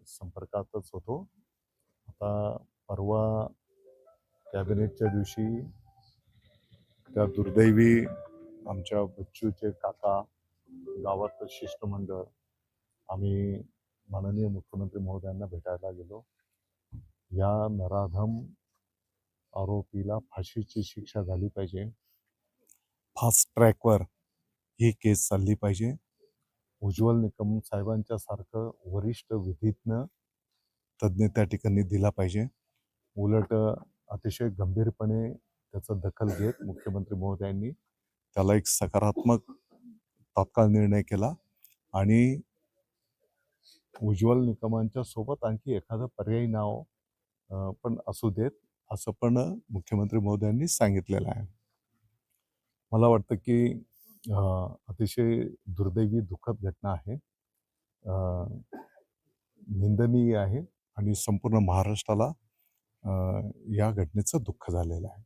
संपर्कातच होतो. आता परवा कॅबिनेटच्या दिवशी त्या दुर्दैवी आमच्या बच्चूचे काका, गावातलं शिष्टमंडळ आम्ही माननीय मुख्यमंत्री महोदयांना भेटायला गेलो. या नराधम आरोपीला फाशीची शिक्षा झाली पाहिजे. फास्ट ट्रॅकवर ही केस चालली पाहिजे. उज्ज्वल निकम साहेबांच्या सारखं वरिष्ठ विधिज्ञ तज्ज्ञ त्या ठिकाणी दिला पाहिजे. उलट अतिशय गंभीरपणे त्याचं दखल घेत मुख्यमंत्री महोदयांनी त्याला एक सकारात्मक तात्काळ निर्णय केला आणि उज्ज्वल निकमांच्या सोबत आणखी एखादं पर्यायी नाव पण असू देत असं पण मुख्यमंत्री महोदयांनी सांगितलेलं आहे. मला वाटतं की अतिशय दुर्दैवी दुःखद घटना आहे, निंदनीय आहे आणि संपूर्ण महाराष्ट्राला या घटनेचं दुःख झालेलं आहे.